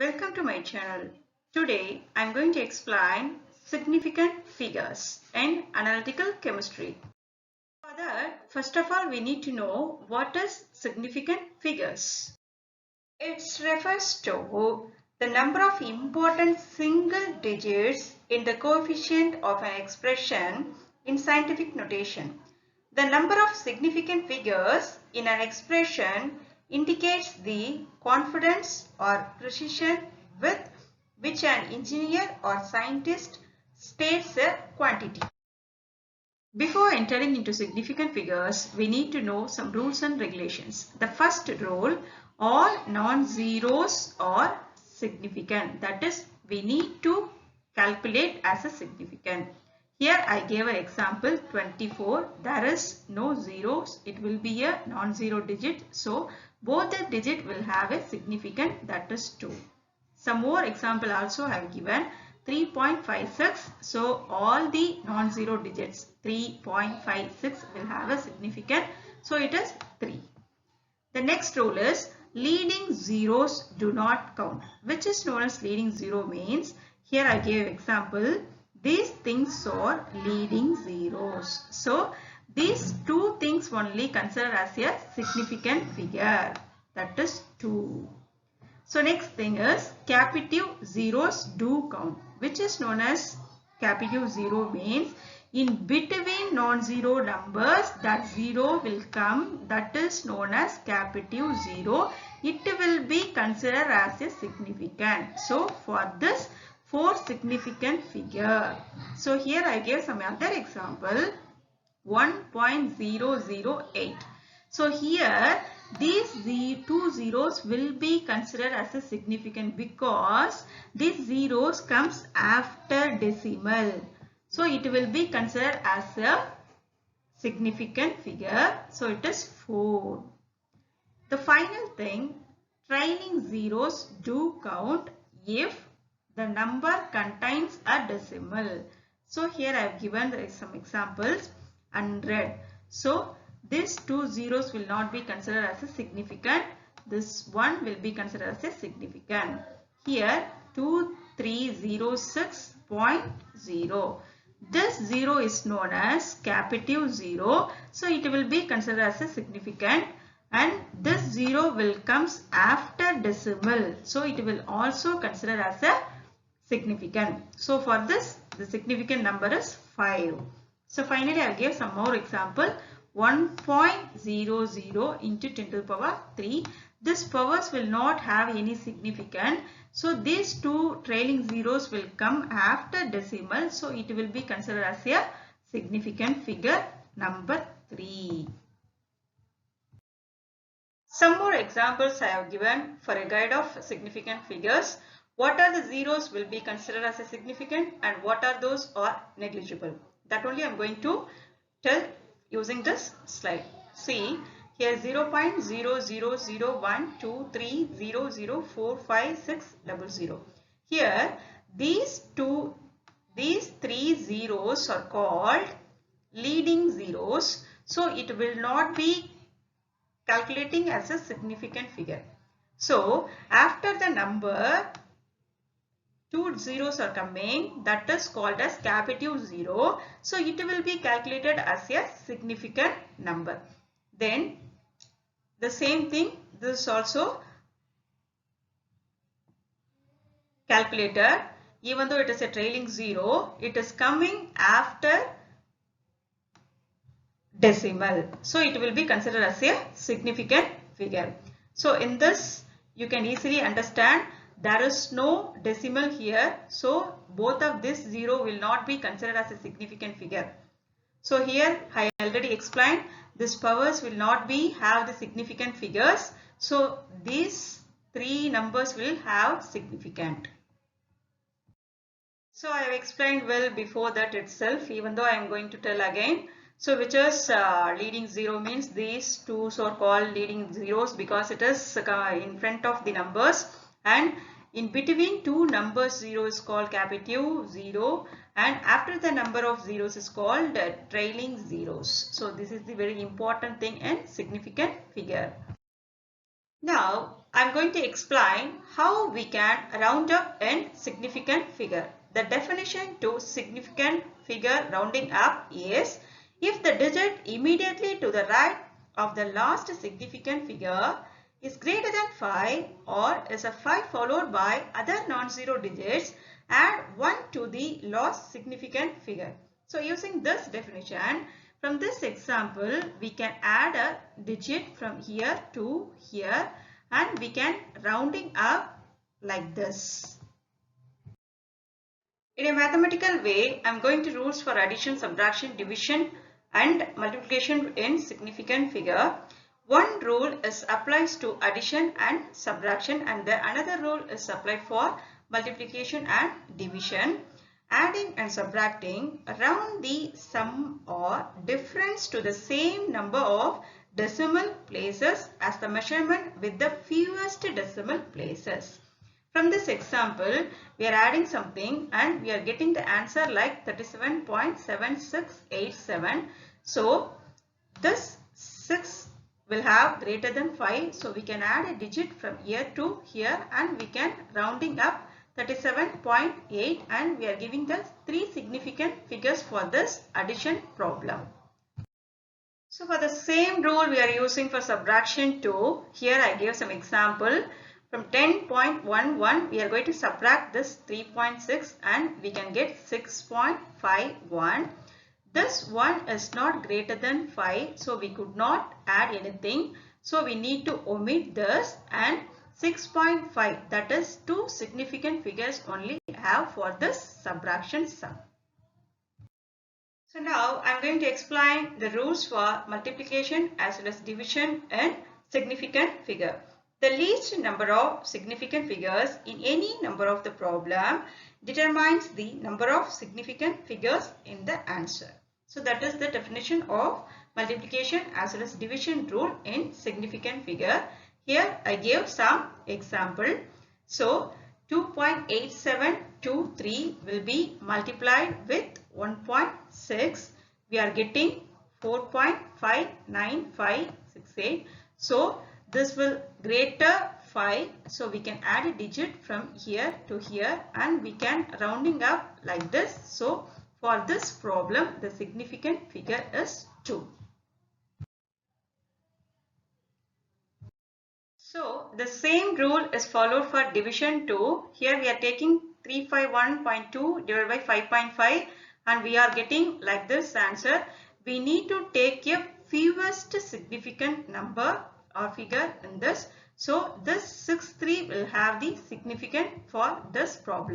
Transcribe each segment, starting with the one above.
Welcome to my channel. Today I am going to explain significant figures in analytical chemistry. For that, first of all we need to know what is significant figures. It refers to the number of important single digits in the coefficient of an expression in scientific notation. The number of significant figures in an expression indicates the confidence or precision with which an engineer or scientist states a quantity. Before entering into significant figures, we need to know some rules and regulations. The first rule, all non-zeros are significant. That is, we need to calculate as a significant. Here I gave an example 24. There is no zeros. It will be a non-zero digit. So, both the digit will have a significant, that is 2. Some more example also I have given 3.56. So all the non-zero digits 3.56 will have a significant. So it is 3. The next rule is leading zeros do not count. Which is known as leading zero means, here I gave example, these things are leading zeros. So these two things only consider as a significant figure, that is 2. So next thing is capital zeros do count, which is known as capital zero means in between non-zero numbers that zero will come, that is known as capital zero. It will be considered as a significant. So for this 4 significant figure. So here I gave some other example 1.008. So here these two zeros will be considered as a significant because these zeros comes after decimal. So it will be considered as a significant figure. So it is 4. The final thing, trailing zeros do count if the number contains a decimal. So here I have given some examples. 100. So these two zeros will not be considered as a significant. This one will be considered as a significant. Here 2306.0. This 0 is known as capital 0. So it will be considered as a significant. And this 0 will comes after decimal. So it will also consider as a significant. So for this, the significant number is 5. So finally I gave some more example 1.00 into 10 to the power 3. This powers will not have any significant. So these two trailing zeros will come after decimal. So it will be considered as a significant figure number 3. Some more examples I have given for a guide of significant figures. What are the zeros will be considered as a significant and what are those are negligible. That only I am going to tell using this slide. See here 0.0001230045600. Here these three zeros are called leading zeros. So it will not be calculating as a significant figure. So after the number, two zeros are coming, that is called as capital 0. So it will be calculated as a significant number. Then the same thing, this is also calculated. Even though it is a trailing 0, it is coming after decimal. So it will be considered as a significant figure. So in this you can easily understand there is no decimal here. So both of this 0 will not be considered as a significant figure. So here I already explained this powers will not be have the significant figures. So these three numbers will have significant. So I have explained well before that itself, even though I am going to tell again. So which is leading zero means these two are called leading zeros because it is in front of the numbers, and in between two numbers 0 is called capital 0, and after the number of zeros is called trailing zeros. So this is the very important thing and significant figure. Now I'm going to explain how we can round up a significant figure. The definition to significant figure rounding up is if the digit immediately to the right of the last significant figure is greater than 5 or is a 5 followed by other non-zero digits, add 1 to the last significant figure. So using this definition, from this example, we can add a digit from here to here and we can rounding up like this. In a mathematical way, I am going to rules for addition, subtraction, division and multiplication in significant figure. One rule is applies to addition and subtraction and the another rule is applied for multiplication and division. Adding and subtracting round the sum or difference to the same number of decimal places as the measurement with the fewest decimal places. From this example, we are adding something and we are getting the answer like 37.7687. So, this 6 will have greater than 5. So, we can add a digit from here to here and we can rounding up 37.8 and we are giving the 3 significant figures for this addition problem. So, for the same rule we are using for subtraction too. Here I gave some example. From 10.11 we are going to subtract this 3.6 and we can get 6.51. This one is not greater than 5, so we could not add anything. So we need to omit this and 6.5, that is 2 significant figures only have for this subtraction sum. So now I am going to explain the rules for multiplication as well as division in significant figure. The least number of significant figures in any number of the problem determines the number of significant figures in the answer. So that is the definition of multiplication as well as division rule in significant figure. Here I gave some example. So 2.8723 will be multiplied with 1.6. We are getting 4.59568. So this will greater 5. So we can add a digit from here to here and we can rounding up like this. So for this problem, the significant figure is 2. So the same rule is followed for division too. Here we are taking 351.2 divided by 5.5 and we are getting like this answer. We need to take a fewest significant number or figure in this. So this 63 will have the significant for this problem.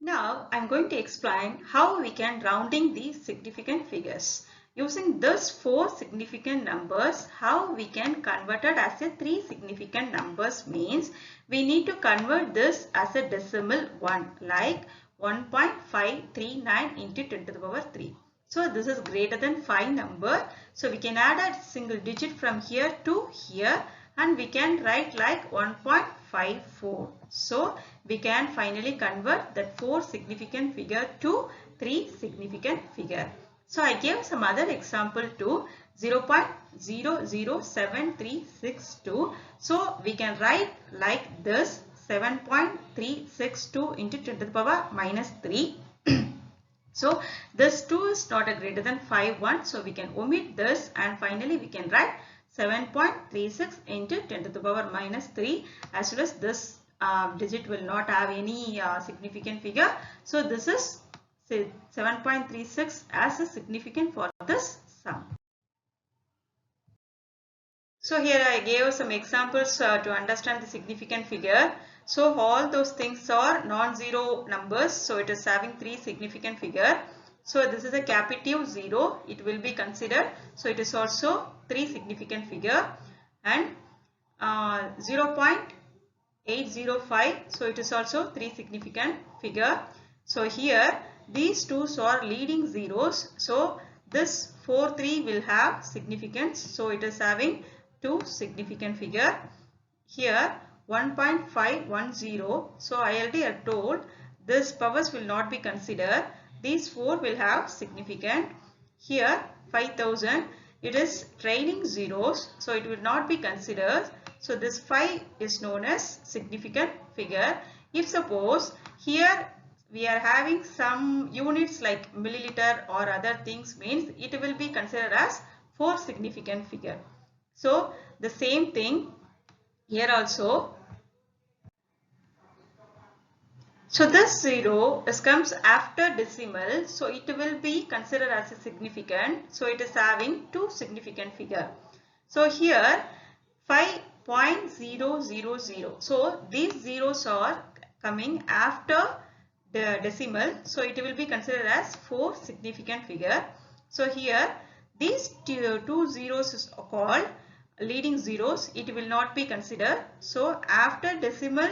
Now I am going to explain how we can rounding these significant figures. Using this 4 significant numbers, how we can convert it as a 3 significant numbers means we need to convert this as a decimal 1 like 1.539 into 10 to the power 3. So this is greater than 5 number. So we can add a single digit from here to here and we can write like 1.54. So we can finally convert that 4 significant figure to 3 significant figure. So I gave some other example to 0.007362. So we can write like this 7.362 into 10 to the power minus 3. So this 2 is not a greater than 5 so we can omit this and finally we can write 7.36 into 10 to the power minus 3 as well as this digit will not have any significant figure. So this is 7.36 as a significant for this sum. So here I gave some examples to understand the significant figure. So all those things are non-zero numbers. So it is having 3 significant figure. So this is a capital 0. It will be considered. So it is also 3 significant figure and 0.805. So it is also 3 significant figure. So here these two are leading zeros. So this 43 will have significance. So it is having 2 significant figure. Here 1.510. So I already have told this powers will not be considered. These 4 will have significant. Here 5000. It is trailing zeros. So it will not be considered. So this 5 is known as significant figure. If suppose here we are having some units like milliliter or other things, means it will be considered as 4 significant figure. So the same thing here also. So this 0 comes after decimal, so it will be considered as a significant. So it is having 2 significant figure. So here 5.000. So these zeros are coming after the decimal. So it will be considered as 4 significant figure. So here these two zeros is called leading zeros. It will not be considered. So after decimal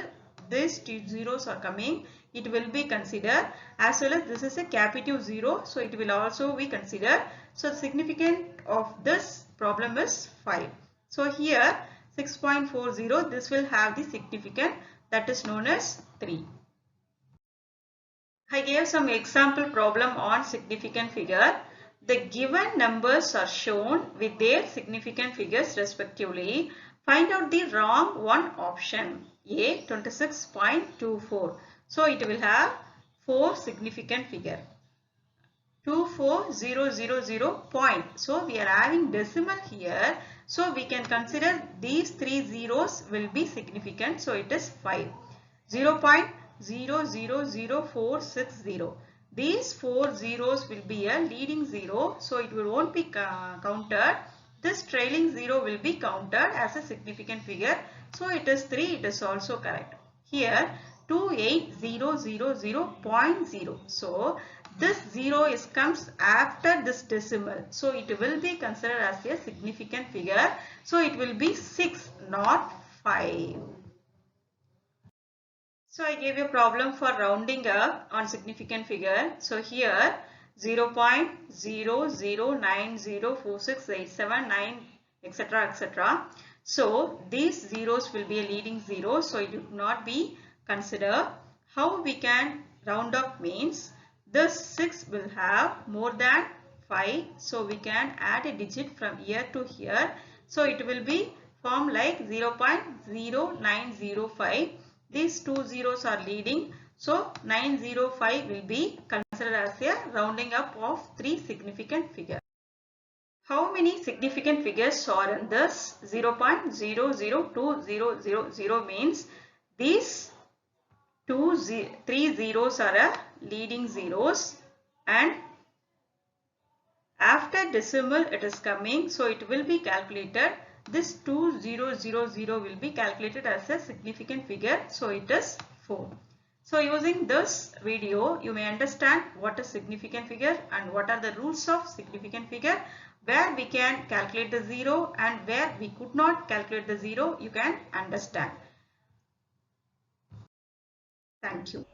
these two zeros are coming, it will be considered, as well as this is a capital 0, so it will also be considered. So the significant of this problem is 5. So here 6.40, this will have the significant, that is known as 3. I gave some example problem on significant figure. The given numbers are shown with their significant figures respectively. Find out the wrong one option. A 26.24. So it will have 4 significant figure. 24000 point. So we are having decimal here. So we can consider these 3 zeros will be significant. So it is 5. 0.000460. These 4 zeros will be a leading 0. So it won't be counted. This trailing 0 will be counted as a significant figure. So it is 3. It is also correct. Here 28000.0. So this 0 comes after this decimal. So it will be considered as a significant figure. So it will be 6, not 5. So I gave you a problem for rounding up on significant figure. So here 0.00904687 etc. etc. So these zeros will be a leading 0. So it will not be considered. How we can round up means this 6 will have more than 5. So we can add a digit from here to here. So it will be formed like 0.0905. These two zeros are leading. So 905 will be considered as a rounding up of 3 significant figures. How many significant figures are in this? 0.002000 means these 3 zeros are a leading zeros, and after decimal it is coming, so it will be calculated. This 2000 will be calculated as a significant figure, so it is 4. So using this video, you may understand what is significant figure and what are the rules of significant figure, where we can calculate the 0 and where we could not calculate the 0, you can understand. Thank you.